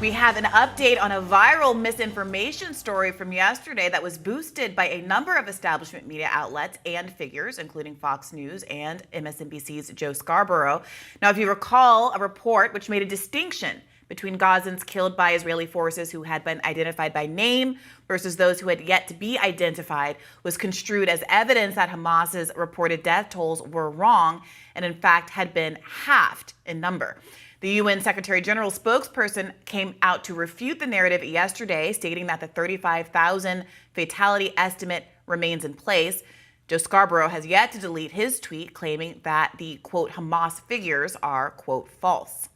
We have an update on a viral misinformation story from yesterday that was boosted by a number of establishment media outlets and figures, including Fox News and MSNBC's Joe Scarborough. Now, if you recall, a report which made a distinction between Gazans killed by Israeli forces who had been identified by name versus those who had yet to be identified was construed as evidence that Hamas's reported death tolls were wrong and, in fact, had been halved in number. The UN Secretary General's spokesperson came out to refute the narrative yesterday, stating that the 35,000 fatality estimate remains in place. Joe Scarborough has yet to delete his tweet, claiming that the, quote, Hamas figures are, quote, false.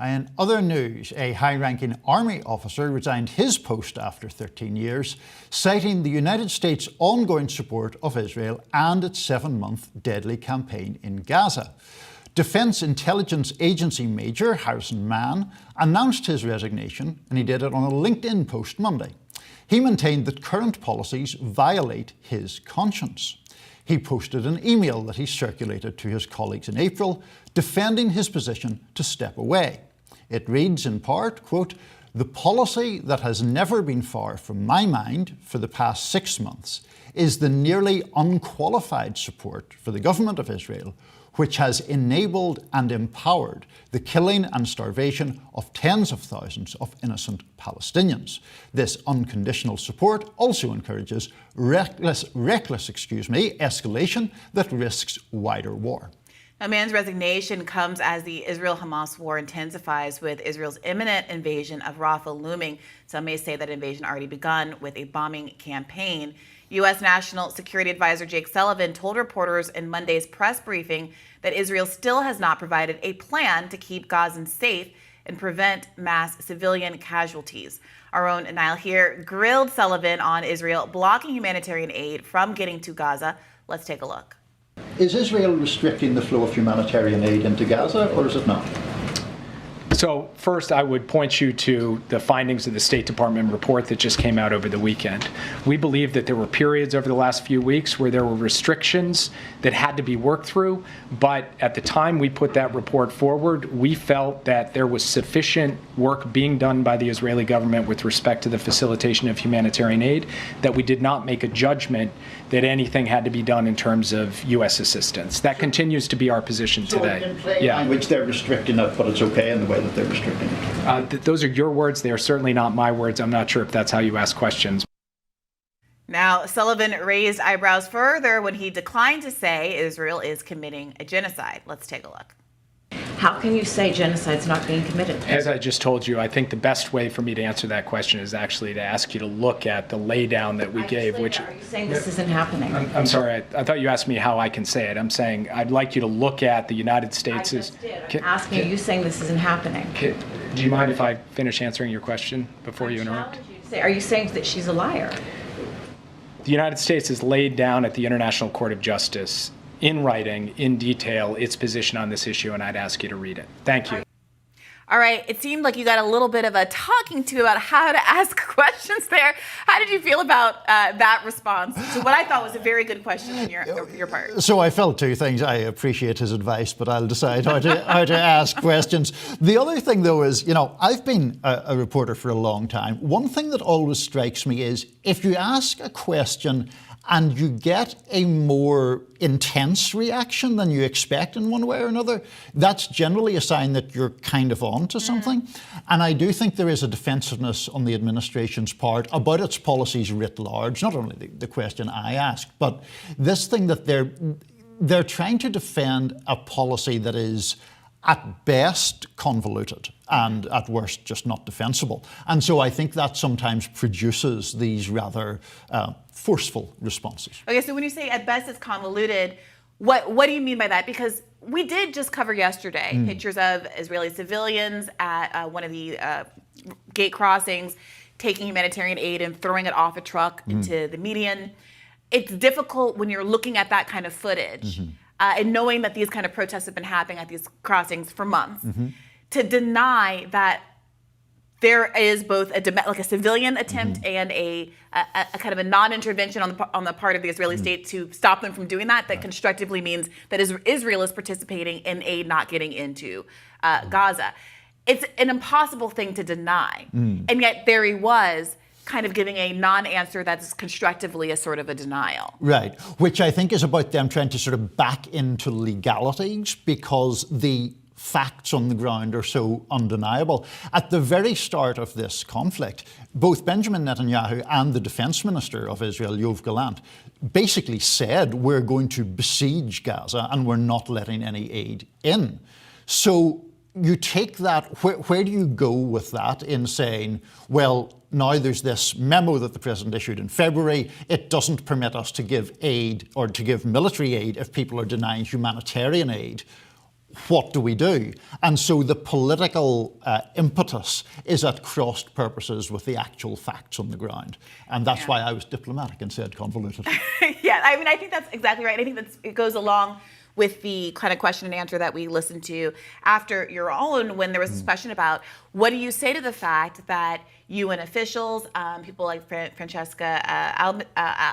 In other news, a high-ranking army officer resigned his post after 13 years, citing the United States' ongoing support of Israel and its 7-month deadly campaign in Gaza. Defense Intelligence Agency Major Harrison Mann announced his resignation, and he did it on a LinkedIn post Monday. He maintained that current policies violate his conscience. He posted an email that he circulated to his colleagues in April, defending his position to step away. It reads in part, quote, "The policy that has never been far from my mind for the past 6 months is the nearly unqualified support for the government of Israel, which has enabled and empowered the killing and starvation of tens of thousands of innocent Palestinians. This unconditional support also encourages reckless escalation that risks wider war." Now, Mann's resignation comes as the Israel-Hamas war intensifies, with Israel's imminent invasion of Rafah looming. Some may say that invasion already begun with a bombing campaign. U.S. National Security Advisor Jake Sullivan told reporters in Monday's press briefing that Israel still has not provided a plan to keep Gazans safe and prevent mass civilian casualties. Our own Niall here grilled Sullivan on Israel blocking humanitarian aid from getting to Gaza. Let's take a look. Is Israel restricting the flow of humanitarian aid into Gaza, or is it not? So first, I would point you to the findings of the State Department report that just came out over the weekend. We believe that there were periods over the last few weeks where there were restrictions that had to be worked through, but at the time we put that report forward, we felt that there was sufficient work being done by the Israeli government with respect to the facilitation of humanitarian aid that we did not make a judgment that anything had to be done in terms of U.S. assistance. That continues to be our position today. So in plain language, they're restricting it, but it's okay in the way that they're restricting it. Those are your words. They are certainly not my words. I'm not sure if that's how you ask questions. Now, Sullivan raised eyebrows further when he declined to say Israel is committing a genocide. Let's take a look. How can you say genocide's not being committed? As I just told you, I think the best way for me to answer that question is actually to ask you to look at the laydown that we gave. Which are you saying this isn't happening? I'm sorry. I thought you asked me how I can say it. I'm saying I'd like you to look at the United States. I just did. I'm asking you saying this isn't happening. Do you mind if I finish answering your question before you interrupt? Are you saying that she's a liar? The United States has laid down at the International Court of Justice in writing, in detail, its position on this issue, and I'd ask you to read it. Thank you. All right, it seemed like you got a little bit of a talking to about how to ask questions there. How did you feel about that response to what I thought was a very good question on your part? So I felt two things. I appreciate his advice, but I'll decide how to ask questions. The other thing, though, is, I've been a reporter for a long time. One thing that always strikes me is if you ask a question and you get a more intense reaction than you expect in one way or another, that's generally a sign that you're kind of on to something. And I do think there is a defensiveness on the administration's part about its policies writ large, not only the question I asked, but this thing that they're trying to defend a policy that is at best convoluted and at worst just not defensible. And so I think that sometimes produces these rather forceful responses. Okay, so when you say at best it's convoluted, what do you mean by that? Because we did just cover yesterday pictures of Israeli civilians at one of the gate crossings taking humanitarian aid and throwing it off a truck into the median. It's difficult when you're looking at that kind of footage and knowing that these kind of protests have been happening at these crossings for months, to deny that there is both a civilian attempt and a kind of a non-intervention on the part of the Israeli state to stop them from doing that. That constructively means that Israel is participating in aid not getting into Gaza. it's an impossible thing to deny. And yet there he was, kind of giving a non-answer that's constructively a sort of a denial. Right, which I think is about them trying to sort of back into legalities because the facts on the ground are so undeniable. At the very start of this conflict, both Benjamin Netanyahu and the defense minister of Israel, Yoav Gallant, basically said we're going to besiege Gaza and we're not letting any aid in. So you take that, where do you go with that in saying, well, now there's this memo that the president issued in February. It doesn't permit us to give aid or to give military aid if people are denying humanitarian aid. What do we do? And so the political impetus is at crossed purposes with the actual facts on the ground. And that's why I was diplomatic and said convoluted. Yeah, I mean, I think that's exactly right. I think it goes along with the kind of question and answer that we listened to after your own, when there was this question about what do you say to the fact that UN officials, people like Francesca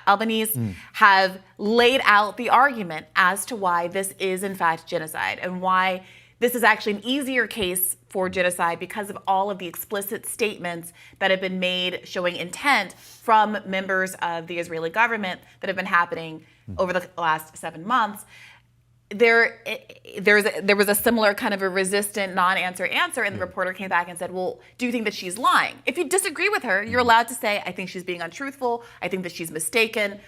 Albanese, have laid out the argument as to why this is in fact genocide and why this is actually an easier case for genocide because of all of the explicit statements that have been made showing intent from members of the Israeli government that have been happening over the last 7 months. There was a similar kind of a resistant non-answer answer, and the reporter came back and said, well, do you think that she's lying? If you disagree with her, you're allowed to say, I think she's being untruthful, I think that she's mistaken.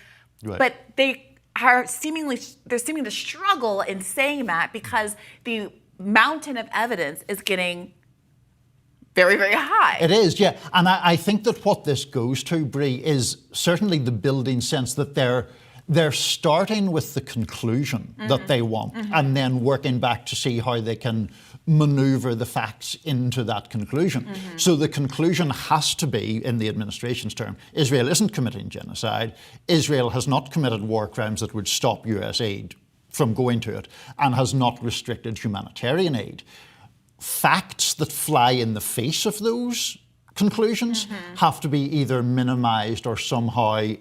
Right. But they're seeming to struggle in saying that because the mountain of evidence is getting very, very high. It is, yeah. And I think that what this goes to, Brie, is certainly the building sense that they're starting with the conclusion that they want and then working back to see how they can maneuver the facts into that conclusion. So the conclusion has to be, in the administration's term, Israel isn't committing genocide. Israel has not committed war crimes that would stop US aid from going to it and has not restricted humanitarian aid. Facts that fly in the face of those conclusions have to be either minimized or somehow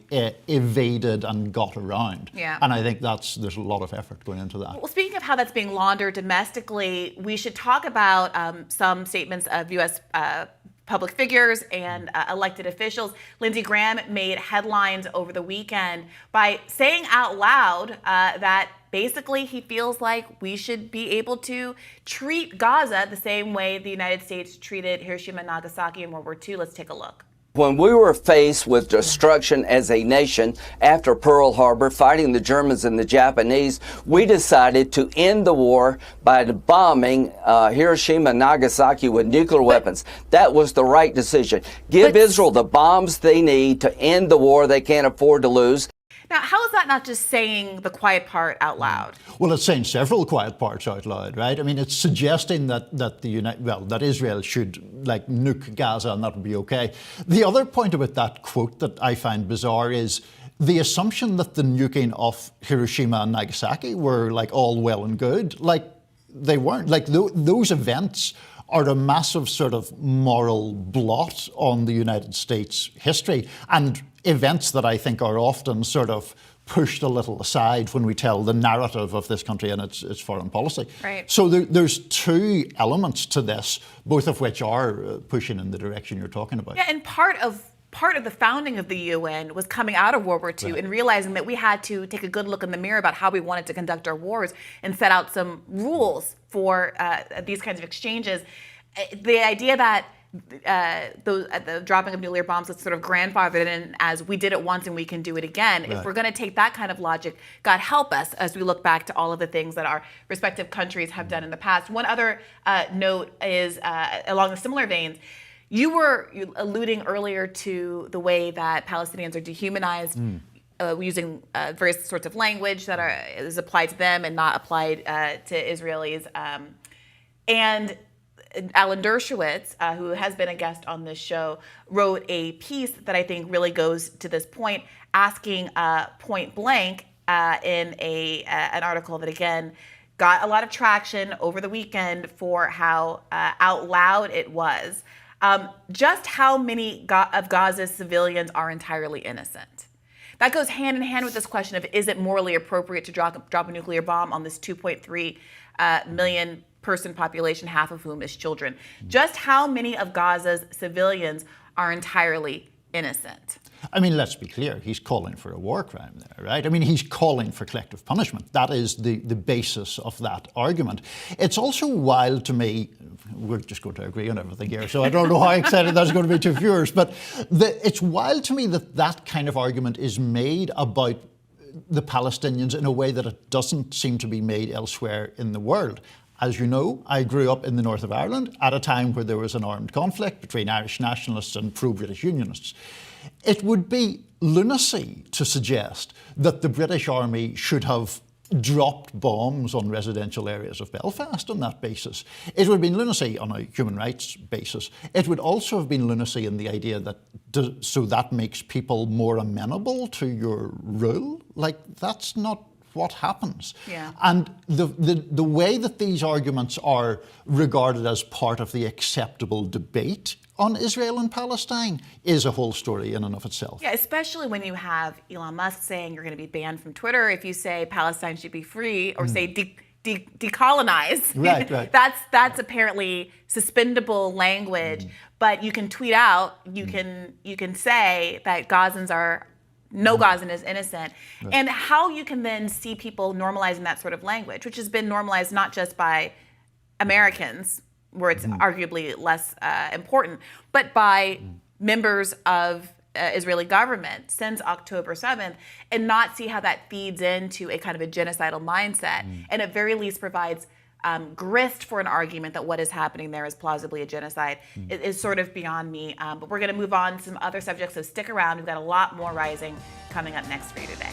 evaded and got around. Yeah. And I think there's a lot of effort going into that. Well, speaking of how that's being laundered domestically, we should talk about some statements of U.S. Public figures and elected officials. Lindsey Graham made headlines over the weekend by saying out loud that basically he feels like we should be able to treat Gaza the same way the United States treated Hiroshima and Nagasaki in World War II. Let's take a look. When we were faced with destruction as a nation after Pearl Harbor, fighting the Germans and the Japanese, we decided to end the war by bombing Hiroshima and Nagasaki with nuclear weapons. That was the right decision. Give Israel the bombs they need to end the war they can't afford to lose. Now, how is that not just saying the quiet part out loud? Well, it's saying several quiet parts out loud, right? I mean, it's suggesting that Israel should nuke Gaza and that would be okay. The other point about that quote that I find bizarre is the assumption that the nuking of Hiroshima and Nagasaki were all well and good. They weren't. Those events are a massive sort of moral blot on the United States history, and events that I think are often sort of pushed a little aside when we tell the narrative of this country and its foreign policy. Right. So there's two elements to this, both of which are pushing in the direction you're talking about. Yeah, and part of the founding of the UN was coming out of World War II and realizing that we had to take a good look in the mirror about how we wanted to conduct our wars and set out some rules for these kinds of exchanges. The idea that the dropping of nuclear bombs is sort of grandfathered in as we did it once and we can do it again. Right. If we're going to take that kind of logic, God help us as we look back to all of the things that our respective countries have done in the past. One other note is along the similar veins. You were alluding earlier to the way that Palestinians are dehumanized using various sorts of language that is applied to them and not applied to Israelis. And Alan Dershowitz, who has been a guest on this show, wrote a piece that I think really goes to this point, asking point blank in an article that, again, got a lot of traction over the weekend for how out loud it was. Just how many of Gaza's civilians are entirely innocent? That goes hand in hand with this question of, is it morally appropriate to drop a nuclear bomb on this 2.3 million person population, half of whom is children. Just how many of Gaza's civilians are entirely innocent? I mean, let's be clear, he's calling for a war crime there, right? I mean, he's calling for collective punishment. That is the basis of that argument. It's also wild to me, we're just going to agree on everything here, so I don't know how excited that's going to be to viewers, but it's wild to me that that kind of argument is made about the Palestinians in a way that it doesn't seem to be made elsewhere in the world. As you know, I grew up in the north of Ireland at a time where there was an armed conflict between Irish nationalists and pro-British Unionists. It would be lunacy to suggest that the British Army should have dropped bombs on residential areas of Belfast on that basis. It would have been lunacy on a human rights basis. It would also have been lunacy in the idea that so that makes people more amenable to your rule. Like, that's not what happens. Yeah. And the way that these arguments are regarded as part of the acceptable debate on Israel and Palestine is a whole story in and of itself. Yeah, especially when you have Elon Musk saying you're going to be banned from Twitter if you say Palestine should be free or say decolonize. Right. That's apparently suspendable language. But you can tweet out, you can say that Gazans are. No Gazan is innocent. Right. And how you can then see people normalizing that sort of language, which has been normalized not just by Americans, where it's arguably less important, but by members of Israeli government since October 7th, and not see how that feeds into a kind of a genocidal mindset, and at very least provides grist for an argument that what is happening there is plausibly a genocide. It is sort of beyond me. But we're going to move on to some other subjects, so stick around. We've got a lot more rising coming up next for you today.